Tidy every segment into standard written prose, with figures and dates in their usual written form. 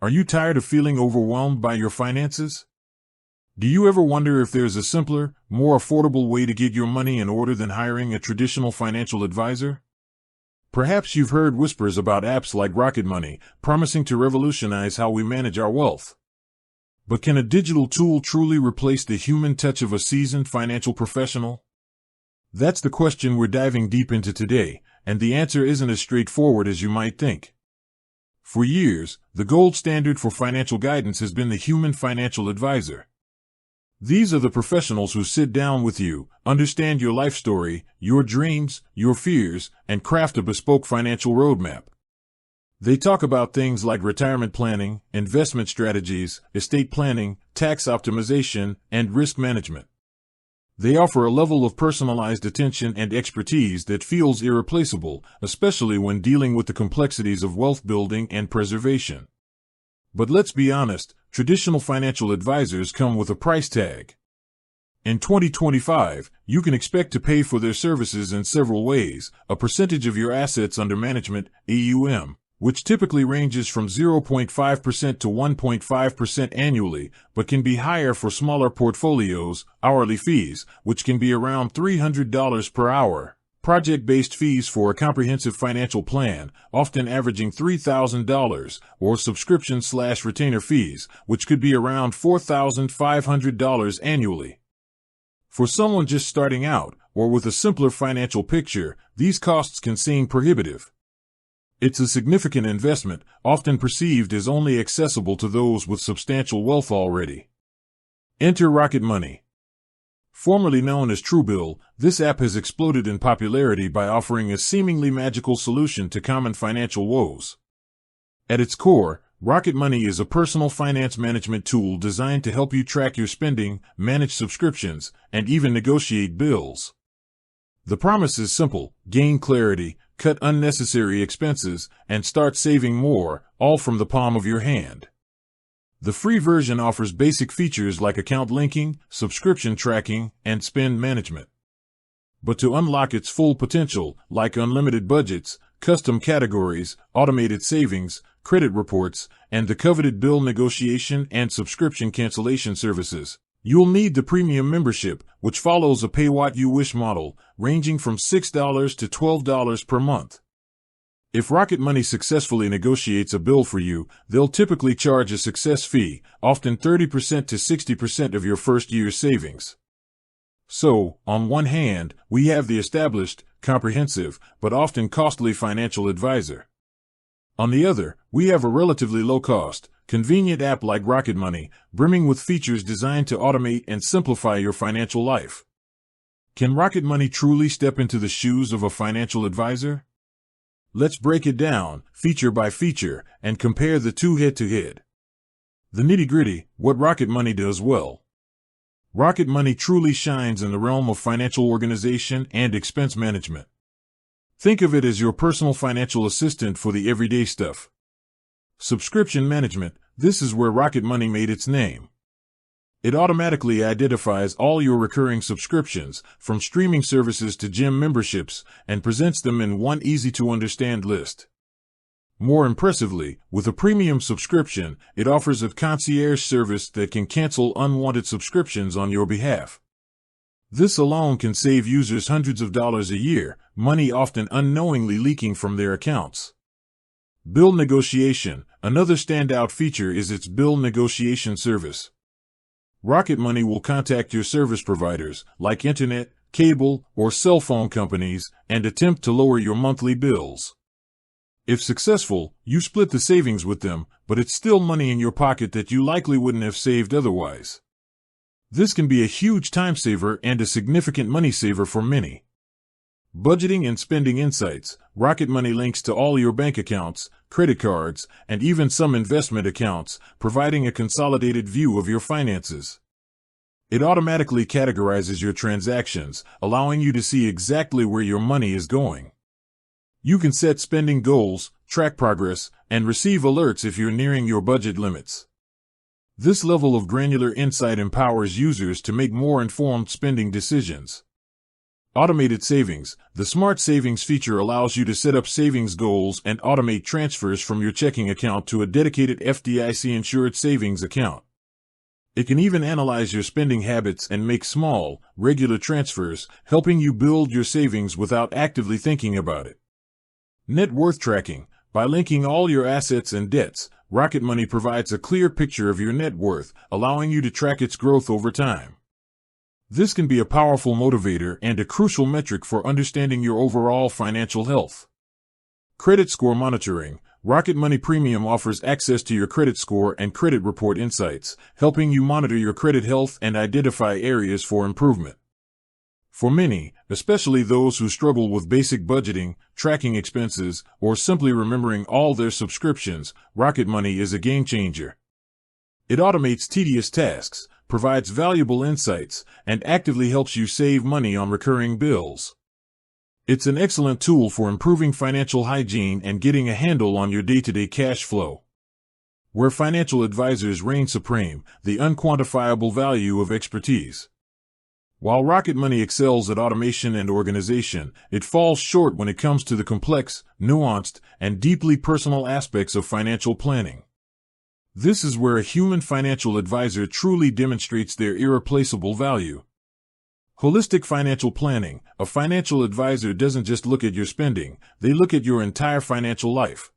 Are you tired of feeling overwhelmed by your finances? Do you ever wonder if there's a simpler, more affordable way to get your money in order than hiring a traditional financial advisor? Perhaps you've heard whispers about apps like Rocket Money, promising to revolutionize how we manage our wealth. But can a digital tool truly replace the human touch of a seasoned financial professional? That's the question we're diving deep into today, and the answer isn't as straightforward as you might think. For years, the gold standard for financial guidance has been the human financial advisor. These are the professionals who sit down with you, understand your life story, your dreams, your fears, and craft a bespoke financial roadmap. They talk about things like retirement planning, investment strategies, estate planning, tax optimization, and risk management. They offer a level of personalized attention and expertise that feels irreplaceable, especially when dealing with the complexities of wealth building and preservation. But let's be honest, traditional financial advisors come with a price tag. In 2025, you can expect to pay for their services in several ways: a percentage of your assets under management, AUM, which typically ranges from 0.5% to 1.5% annually, but can be higher for smaller portfolios; hourly fees, which can be around $300 per hour; project-based fees for a comprehensive financial plan, often averaging $3,000, or subscription/retainer fees, which could be around $4,500 annually. For someone just starting out, or with a simpler financial picture, these costs can seem prohibitive. It's a significant investment, often perceived as only accessible to those with substantial wealth already. Enter Rocket Money. Formerly known as Truebill, this app has exploded in popularity by offering a seemingly magical solution to common financial woes. At its core, Rocket Money is a personal finance management tool designed to help you track your spending, manage subscriptions, and even negotiate bills. The promise is simple: gain clarity, cut unnecessary expenses, and start saving more, all from the palm of your hand. The free version offers basic features like account linking, subscription tracking, and spend management. But to unlock its full potential, like unlimited budgets, custom categories, automated savings, credit reports, and the coveted bill negotiation and subscription cancellation services, you'll need the premium membership, which follows a pay-what-you-wish model, ranging from $6 to $12 per month. If Rocket Money successfully negotiates a bill for you, they'll typically charge a success fee, often 30% to 60% of your first year's savings. So, on one hand, we have the established, comprehensive, but often costly financial advisor. On the other, we have a relatively low-cost, convenient app like Rocket Money, brimming with features designed to automate and simplify your financial life. Can Rocket Money truly step into the shoes of a financial advisor? Let's break it down, feature by feature, and compare the two head-to-head. The nitty-gritty: what Rocket Money does well. Rocket Money truly shines in the realm of financial organization and expense management. Think of it as your personal financial assistant for the everyday stuff. Subscription management: this is where Rocket Money made its name. It automatically identifies all your recurring subscriptions, from streaming services to gym memberships, and presents them in one easy-to-understand list. More impressively, with a premium subscription, it offers a concierge service that can cancel unwanted subscriptions on your behalf. This alone can save users hundreds of dollars a year, money often unknowingly leaking from their accounts. Bill negotiation: another standout feature is its bill negotiation service. Rocket Money will contact your service providers, like internet, cable, or cell phone companies, and attempt to lower your monthly bills. If successful, you split the savings with them, but it's still money in your pocket that you likely wouldn't have saved otherwise. This can be a huge time saver and a significant money saver for many. Budgeting and spending insights: Rocket Money links to all your bank accounts, credit cards, and even some investment accounts, providing a consolidated view of your finances. It automatically categorizes your transactions, allowing you to see exactly where your money is going. You can set spending goals, track progress, and receive alerts if you're nearing your budget limits. This level of granular insight empowers users to make more informed spending decisions. Automated savings. The Smart Savings feature allows you to set up savings goals and automate transfers from your checking account to a dedicated FDIC-insured savings account. It can even analyze your spending habits and make small, regular transfers, helping you build your savings without actively thinking about it. Net worth tracking. By linking all your assets and debts, Rocket Money provides a clear picture of your net worth, allowing you to track its growth over time. This can be a powerful motivator and a crucial metric for understanding your overall financial health. Credit score monitoring. Rocket Money Premium offers access to your credit score and credit report insights, helping you monitor your credit health and identify areas for improvement. For many, especially those who struggle with basic budgeting, tracking expenses, or simply remembering all their subscriptions, Rocket Money is a game changer. It automates tedious tasks, provides valuable insights, and actively helps you save money on recurring bills. It's an excellent tool for improving financial hygiene and getting a handle on your day-to-day cash flow. Where financial advisors reign supreme, the unquantifiable value of expertise. While Rocket Money excels at automation and organization, it falls short when it comes to the complex, nuanced, and deeply personal aspects of financial planning. This is where a human financial advisor truly demonstrates their irreplaceable value. Holistic financial planning. A financial advisor doesn't just look at your spending, they look at your entire financial life.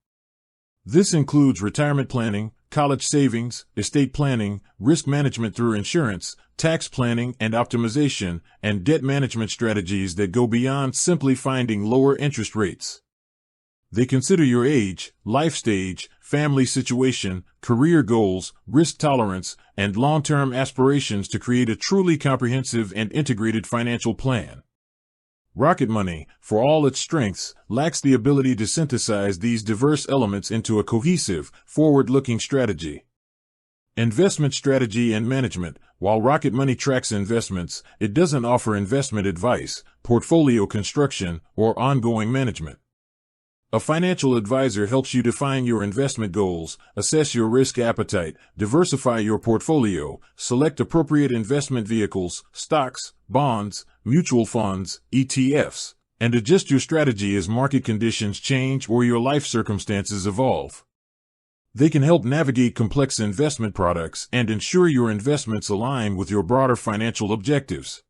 This includes retirement planning, college savings, estate planning, risk management through insurance, tax planning and optimization, and debt management strategies that go beyond simply finding lower interest rates. They consider your age, life stage, family situation, career goals, risk tolerance, and long-term aspirations to create a truly comprehensive and integrated financial plan. Rocket Money, for all its strengths, lacks the ability to synthesize these diverse elements into a cohesive, forward-looking strategy. Investment strategy and management. While Rocket Money tracks investments, it doesn't offer investment advice, portfolio construction, or ongoing management. A financial advisor helps you define your investment goals, assess your risk appetite, diversify your portfolio, select appropriate investment vehicles, stocks, bonds, mutual funds, ETFs, and adjust your strategy as market conditions change or your life circumstances evolve. They can help navigate complex investment products and ensure your investments align with your broader financial objectives.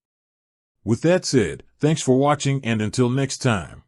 With that said, thanks for watching, and until next time.